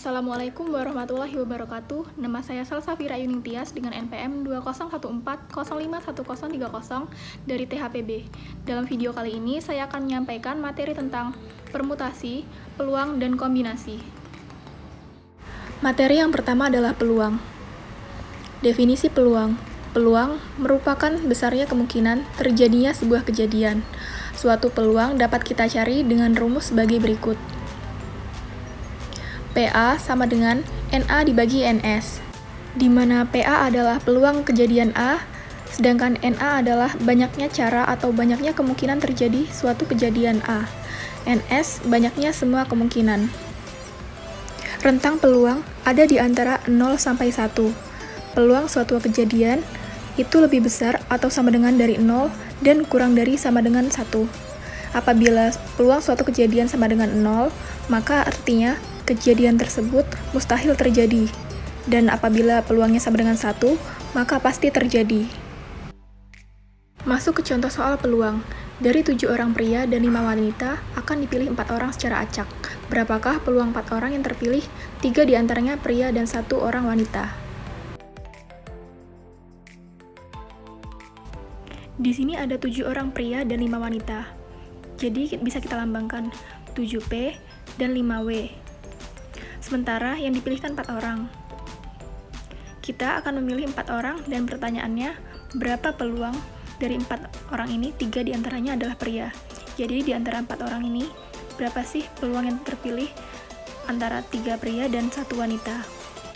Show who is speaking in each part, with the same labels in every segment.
Speaker 1: Assalamualaikum warahmatullahi wabarakatuh. Nama saya Salsafira Yuningtyas dengan NPM 2014051030 dari THPB. Dalam video kali ini saya akan menyampaikan materi tentang permutasi, peluang, dan kombinasi. Materi yang pertama adalah peluang. Definisi peluang. Peluang merupakan besarnya kemungkinan terjadinya sebuah kejadian. Suatu peluang dapat kita cari dengan rumus sebagai berikut. PA sama dengan NA dibagi NS, di mana PA adalah peluang kejadian A, sedangkan NA adalah banyaknya cara atau banyaknya kemungkinan terjadi suatu kejadian A. NS banyaknya semua kemungkinan. Rentang peluang ada di antara 0 sampai 1. Peluang suatu kejadian itu lebih besar atau sama dengan dari 0 dan kurang dari sama dengan 1. Apabila peluang suatu kejadian sama dengan 0, maka artinya kejadian tersebut mustahil terjadi. Dan apabila peluangnya sama dengan 1, maka pasti terjadi. Masuk ke contoh soal peluang. Dari 7 orang pria dan 5 wanita, akan dipilih 4 orang secara acak. Berapakah peluang 4 orang yang terpilih? 3 diantaranya pria dan 1 orang wanita. Di sini ada 7 orang pria dan 5 wanita. Jadi bisa kita lambangkan 7P dan 5W. Sementara yang dipilihkan 4 orang. Kita akan memilih 4 orang dan pertanyaannya, berapa peluang dari 4 orang ini? 3 diantaranya adalah pria. Jadi di antara 4 orang ini, berapa sih peluang yang terpilih antara 3 pria dan 1 wanita?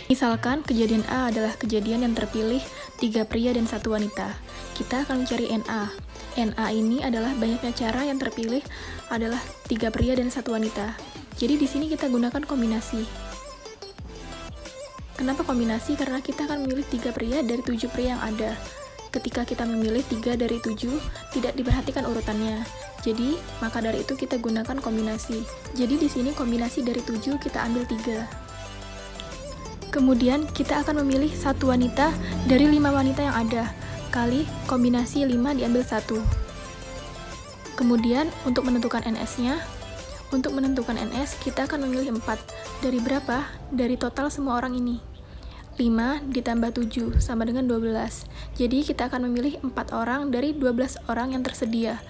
Speaker 1: Misalkan kejadian A adalah kejadian yang terpilih 3 pria dan 1 wanita. Kita akan mencari NA. NA ini adalah banyaknya cara yang terpilih adalah 3 pria dan 1 wanita. Jadi di sini kita gunakan kombinasi. Kenapa kombinasi? Karena kita akan memilih 3 pria dari 7 pria yang ada. Ketika kita memilih 3 dari 7, tidak diperhatikan urutannya. Jadi, maka dari itu kita gunakan kombinasi. Jadi di sini kombinasi dari 7 kita ambil 3. Kemudian kita akan memilih 1 wanita dari 5 wanita yang ada. Kali kombinasi 5 diambil 1. Kemudian untuk menentukan NS-nya, untuk menentukan NS, kita akan memilih 4. Dari berapa? Dari total semua orang ini. 5 ditambah 7 sama dengan 12. Jadi kita akan memilih 4 orang dari 12 orang yang tersedia,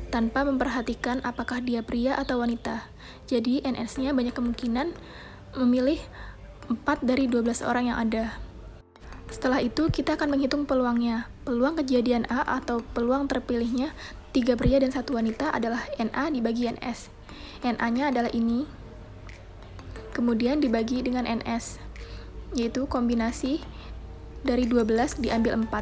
Speaker 1: tanpa memperhatikan apakah dia pria atau wanita. Jadi NS-nya banyak kemungkinan memilih 4 dari 12 orang yang ada. Setelah itu, kita akan menghitung peluangnya. Peluang kejadian A atau peluang terpilihnya 3 pria dan 1 wanita adalah NA dibagi NS. NA-nya adalah ini, kemudian dibagi dengan NS, yaitu kombinasi dari 12 diambil 4.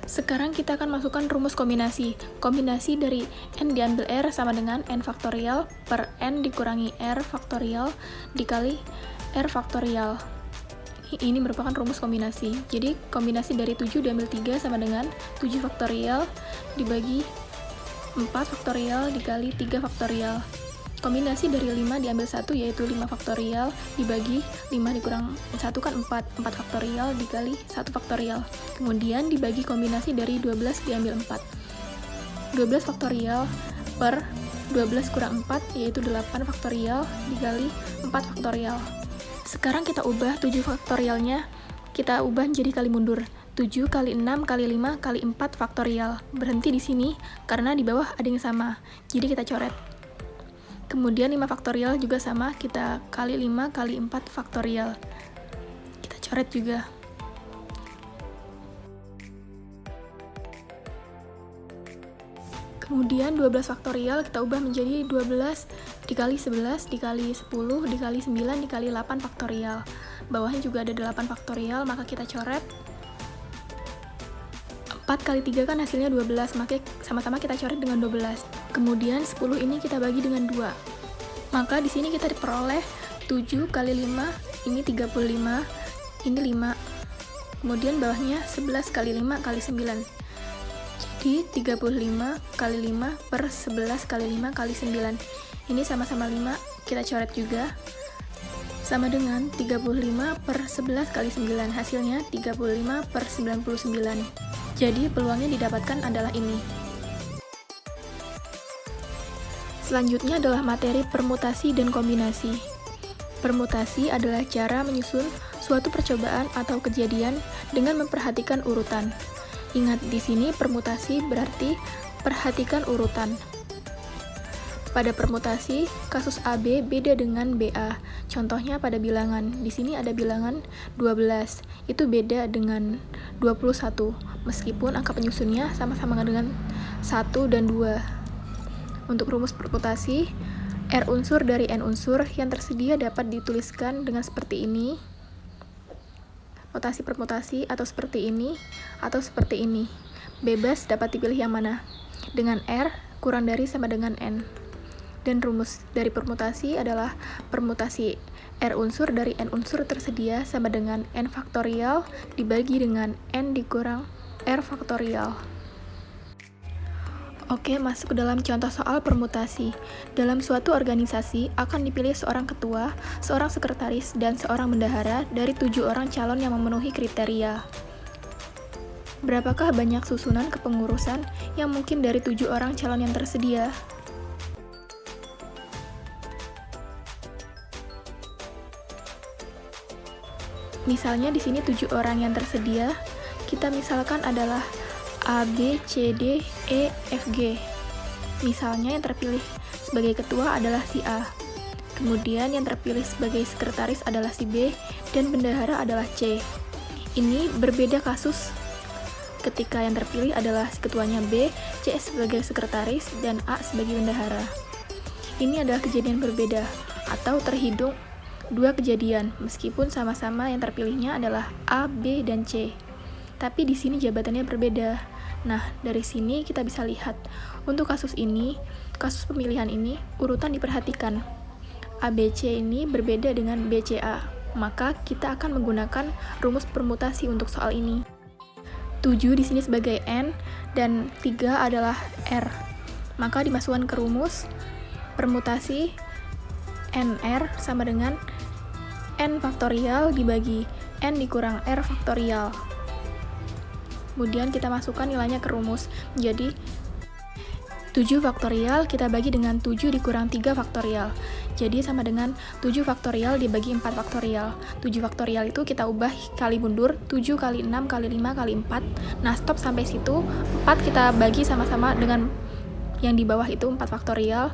Speaker 1: Sekarang kita akan masukkan rumus kombinasi. Kombinasi dari N diambil R sama dengan N faktorial per N dikurangi R faktorial dikali R faktorial. Ini merupakan rumus kombinasi. Jadi kombinasi dari 7 diambil 3 sama dengan 7 faktorial dibagi 4 faktorial dikali 3 faktorial. Kombinasi dari 5 diambil 1 yaitu 5 faktorial dibagi 5 dikurang 1 kan 4 faktorial dikali 1 faktorial. Kemudian dibagi kombinasi dari 12 diambil 4. 12 faktorial per 12 kurang 4 yaitu 8 faktorial dikali 4 faktorial. Sekarang kita ubah 7 faktorialnya, kita ubah jadi kali mundur. 7 kali 6 kali 5 kali 4 faktorial. Berhenti di sini karena di bawah ada yang sama. Jadi kita coret. Kemudian 5 faktorial juga sama, kita kali 5 kali 4 faktorial. Kita coret juga. Kemudian 12 faktorial kita ubah menjadi 12 dikali 11 dikali 10 dikali 9 dikali 8 faktorial. Bawahnya juga ada 8 faktorial, maka kita coret. 4 kali 3 kan hasilnya 12, maka sama-sama kita coret dengan 12. Kemudian 10 ini kita bagi dengan 2. Maka di sini kita diperoleh 7 kali 5, ini 35, ini 5. Kemudian bawahnya 11 kali 5 kali 9. Jadi 35 kali 5 per 11 kali 5 kali 9. Ini sama-sama 5, kita coret juga. Sama dengan 35 per 11 kali 9, hasilnya 35 per 99. Jadi peluangnya didapatkan adalah ini. Selanjutnya adalah materi permutasi dan kombinasi. Permutasi adalah cara menyusun suatu percobaan atau kejadian dengan memperhatikan urutan. Ingat, di sini permutasi berarti perhatikan urutan. Pada permutasi, kasus AB beda dengan BA. Contohnya pada bilangan. Di sini ada bilangan 12. Itu beda dengan 21, meskipun angka penyusunnya sama-sama dengan 1 dan 2. Untuk rumus permutasi, R unsur dari N unsur yang tersedia dapat dituliskan dengan seperti ini. Notasi permutasi atau seperti ini, atau seperti ini. Bebas dapat dipilih yang mana. Dengan R kurang dari sama dengan N. Dan rumus dari permutasi adalah permutasi R unsur dari N unsur tersedia sama dengan N faktorial dibagi dengan N dikurang R faktorial. Oke, masuk ke dalam contoh soal permutasi. Dalam suatu organisasi akan dipilih seorang ketua, seorang sekretaris, dan seorang bendahara dari 7 orang calon yang memenuhi kriteria. Berapakah banyak susunan kepengurusan yang mungkin dari 7 orang calon yang tersedia? Misalnya di sini 7 orang yang tersedia, kita misalkan adalah A, B, C, D, E, F, G. Misalnya yang terpilih sebagai ketua adalah si A. Kemudian yang terpilih sebagai sekretaris adalah si B, dan bendahara adalah C. Ini berbeda kasus ketika yang terpilih adalah si ketuanya B, C sebagai sekretaris, dan A sebagai bendahara. Ini adalah kejadian berbeda, atau terhitung 2 kejadian, meskipun sama-sama yang terpilihnya adalah A, B, dan C. Tapi di sini jabatannya berbeda. Nah, dari sini kita bisa lihat, untuk kasus ini, kasus pemilihan ini, urutan diperhatikan. ABC ini berbeda dengan BCA, maka kita akan menggunakan rumus permutasi untuk soal ini. 7 di sini sebagai N, dan 3 adalah R. Maka dimasukkan ke rumus permutasi NR sama dengan N faktorial dibagi N dikurang R faktorial. Kemudian kita masukkan nilainya ke rumus. Jadi 7 faktorial kita bagi dengan 7 dikurang 3 faktorial. Jadi sama dengan 7 faktorial dibagi 4 faktorial. 7 faktorial itu kita ubah kali mundur, 7 kali 6 kali 5 kali 4. Nah, stop sampai situ. 4 kita bagi sama-sama dengan yang di bawah itu 4 faktorial.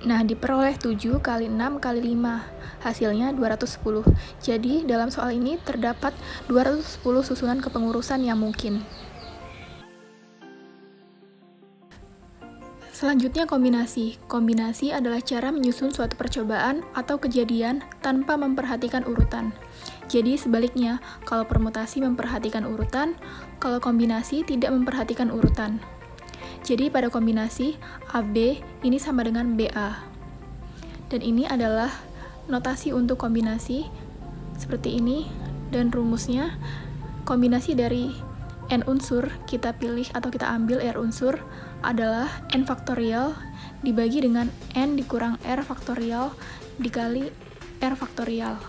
Speaker 1: Nah, diperoleh 7 kali 6 kali 5. Hasilnya 210. Jadi, dalam soal ini terdapat 210 susunan kepengurusan yang mungkin. Selanjutnya kombinasi. Kombinasi adalah cara menyusun suatu percobaan atau kejadian tanpa memperhatikan urutan. Jadi sebaliknya, kalau permutasi memperhatikan urutan, kalau kombinasi tidak memperhatikan urutan. Jadi pada kombinasi, AB ini sama dengan BA. Dan ini adalah notasi untuk kombinasi seperti ini, dan rumusnya kombinasi dari N unsur kita pilih atau kita ambil R unsur adalah N faktorial dibagi dengan N dikurang R faktorial dikali R faktorial.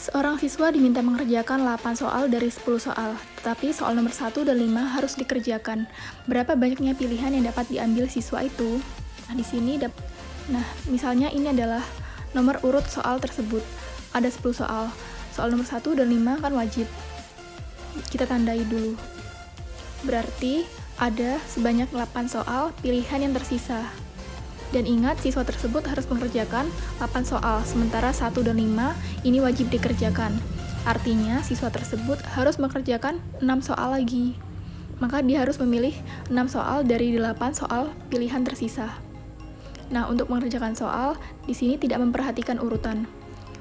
Speaker 1: Seorang siswa diminta mengerjakan 8 soal dari 10 soal, tetapi soal nomor 1 dan 5 harus dikerjakan. Berapa banyaknya pilihan yang dapat diambil siswa itu? Nah, di sini misalnya ini adalah nomor urut soal tersebut. Ada 10 soal. Soal nomor 1 dan 5 kan wajib. Kita tandai dulu. Berarti ada sebanyak 8 soal pilihan yang tersisa. Dan ingat, siswa tersebut harus mengerjakan 8 soal, sementara 1 dan 5 ini wajib dikerjakan. Artinya, siswa tersebut harus mengerjakan 6 soal lagi. Maka dia harus memilih 6 soal dari 8 soal pilihan tersisa. Nah, untuk mengerjakan soal, di sini tidak memperhatikan urutan.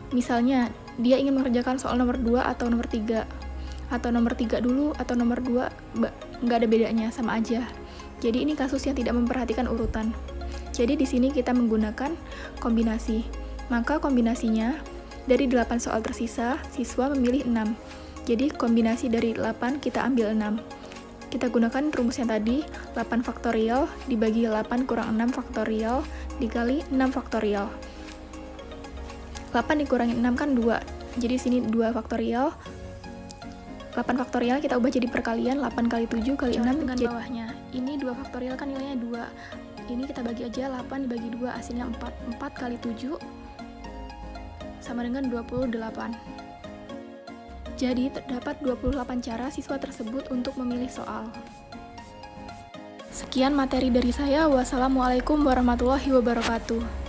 Speaker 1: Misalnya, dia ingin mengerjakan soal nomor 2 atau nomor 3. Atau nomor 3 dulu, atau nomor 2, nggak ada bedanya, sama aja. Jadi ini kasus yang tidak memperhatikan urutan. Jadi di sini kita menggunakan kombinasi. Maka kombinasinya, dari 8 soal tersisa, siswa memilih 6. Jadi kombinasi dari 8 kita ambil 6. Kita gunakan rumus yang tadi, 8 faktorial dibagi 8 kurang 6 faktorial dikali 6 faktorial. 8 dikurangi 6 kan 2. Jadi sini 2 faktorial. 8 faktorial kita ubah jadi perkalian, 8 kali 7 kali 6 dengan bawahnya. Ini 2 faktorial kan nilainya 2. Ini kita bagi aja, 8 dibagi 2 hasilnya 4. 4 kali 7 sama dengan 28. Jadi, terdapat 28 cara siswa tersebut untuk memilih soal. Sekian materi dari saya. Wassalamualaikum warahmatullahi wabarakatuh.